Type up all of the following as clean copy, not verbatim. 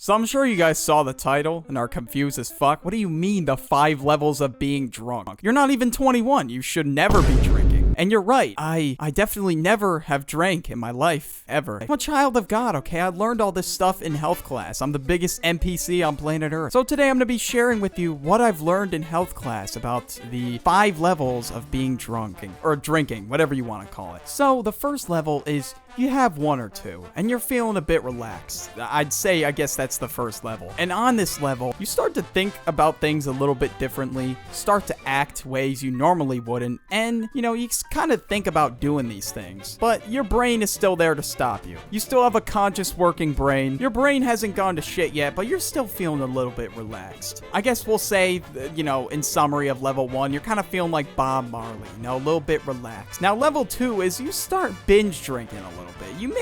So I'm sure you guys saw the title and are confused as fuck. What do you mean the 5 levels of being drunk? You're not even 21. You should never be drinking. And you're right, I definitely never have drank in my life, ever. I'm a child of God, okay? I learned all this stuff in health class. I'm the biggest NPC on planet Earth. So today I'm gonna be sharing with you what I've learned in health class about the 5 levels of being drunk, or drinking, whatever you want to call it. So the first level is you have 1 or 2, and you're feeling a bit relaxed. I'd say, I guess that's the first level. And on this level, you start to think about things a little bit differently, start to act ways you normally wouldn't, and, you know, you kind of think about doing these things. But your brain is still there to stop you. You still have a conscious working brain. Your brain hasn't gone to shit yet, but you're still feeling a little bit relaxed. I guess we'll say, you know, in summary of level 1, you're kind of feeling like Bob Marley, you know, a little bit relaxed. Now, level 2 is you start binge drinking a little bit. You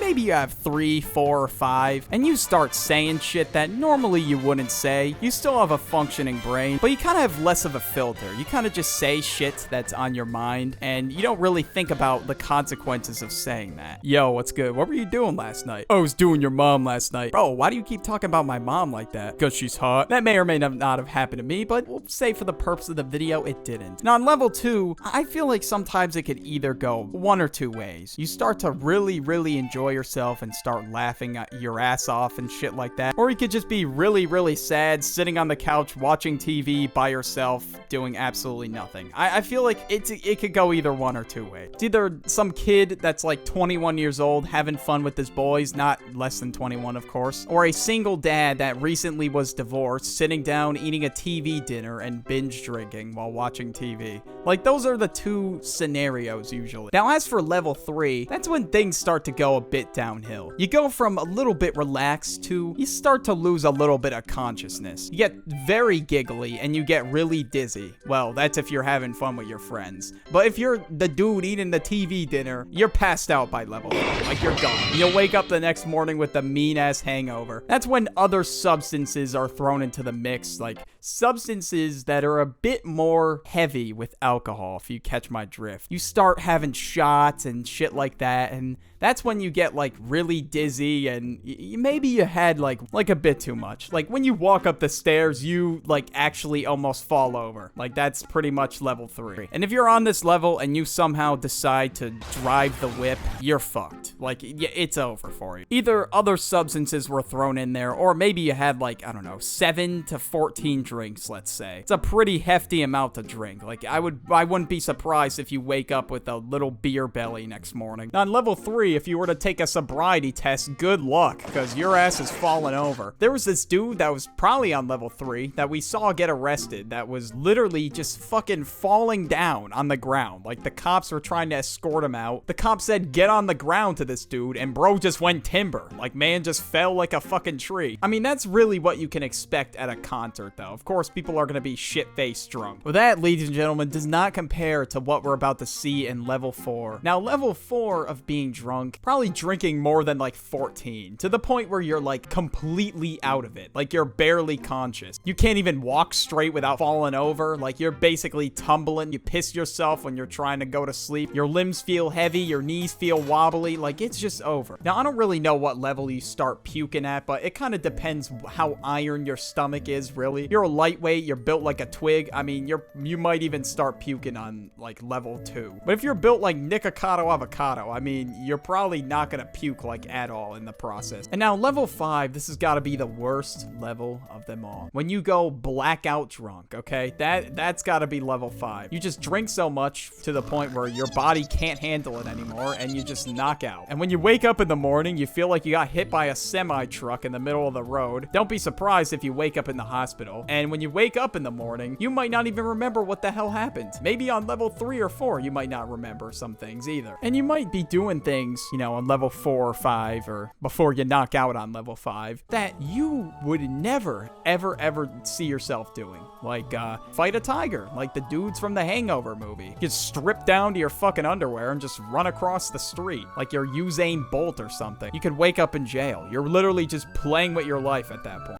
maybe you have 3, 4, or 5, and you start saying shit that normally you wouldn't say. You still have a functioning brain, but you kind of have less of a filter. You kind of just say shit that's on your mind, and you don't really think about the consequences of saying that. Yo, what's good? What were you doing last night? I was doing your mom last night. Bro, why do you keep talking about my mom like that? Because she's hot. That may or may not have happened to me, but we'll say for the purpose of the video, it didn't. Now, on level 2, I feel like sometimes it could either go 1 or 2 ways. You start to really enjoy yourself and start laughing your ass off and shit like that. Or you could just be really sad, sitting on the couch, watching TV by yourself, doing absolutely nothing. I feel like it could go either 1 or 2 ways. It's either some kid that's like 21 years old having fun with his boys, not less than 21 of course, or a single dad that recently was divorced, sitting down eating a TV dinner and binge drinking while watching TV. Like, those are the 2 scenarios usually. Now, as for level 3, that's when things start to go a bit downhill. You go from a little bit relaxed to you start to lose a little bit of consciousness. You get very giggly and you get really dizzy. Well, that's if you're having fun with your friends. But if you're the dude eating the TV dinner, you're passed out by level 3. Like, you're gone. You'll wake up the next morning with a mean-ass hangover. That's when other substances are thrown into the mix, like substances that are a bit more heavy with alcohol, if you catch my drift. You start having shots and shit like that, and that's when you get like really dizzy and maybe you had like a bit too much. Like when you walk up the stairs, you like actually almost fall over. Like that's pretty much level 3. And if you're on this level and you somehow decide to drive the whip, you're fucked. Like it's over for you. Either other substances were thrown in there, or maybe you had like, I don't know, 7 to 14 drinks, let's say. It's a pretty hefty amount to drink. Like I wouldn't be surprised if you wake up with a little beer belly next morning. Now on level 3, if you were to take a sobriety test, good luck, because your ass is falling over. There was this dude that was probably on level 3 that we saw get arrested that was literally just fucking falling down on the ground. Like the cops were trying to escort him out. The cops said, get on the ground to this dude, and bro just went timber. Like man just fell like a fucking tree. I mean, that's really what you can expect at a concert though. Of course, people are gonna be shit-faced drunk. Well, that, ladies and gentlemen, does not compare to what we're about to see in level 4. Now, level 4 of being drunk, probably drinking more than like 14, to the point where you're like completely out of it. Like you're barely conscious. You can't even walk straight without falling over. Like you're basically tumbling. You piss yourself when you're trying to go to sleep. Your limbs feel heavy. Your knees feel wobbly. Like it's just over. Now, I don't really know what level you start puking at, but it kind of depends how iron your stomach is, really. You're a lightweight. You're built like a twig. I mean, you might even start puking on like level 2. But if you're built like Nikocado Avocado, I mean, you're probably not gonna puke like at all in the process. And now level 5, this has got to be the worst level of them all. When you go blackout drunk, okay? That's got to be level 5. You just drink so much to the point where your body can't handle it anymore and you just knock out. And when you wake up in the morning, you feel like you got hit by a semi truck in the middle of the road. Don't be surprised if you wake up in the hospital. And when you wake up in the morning, you might not even remember what the hell happened. Maybe on level 3 or 4, you might not remember some things either. And you might be doing things, you know, on level 4 or 5, or before you knock out on level 5, that you would never, ever see yourself doing. Like, fight a tiger, like the dudes from the Hangover movie. Get stripped down to your fucking underwear and just run across the street, like you're Usain Bolt or something. You could wake up in jail. You're literally just playing with your life at that point.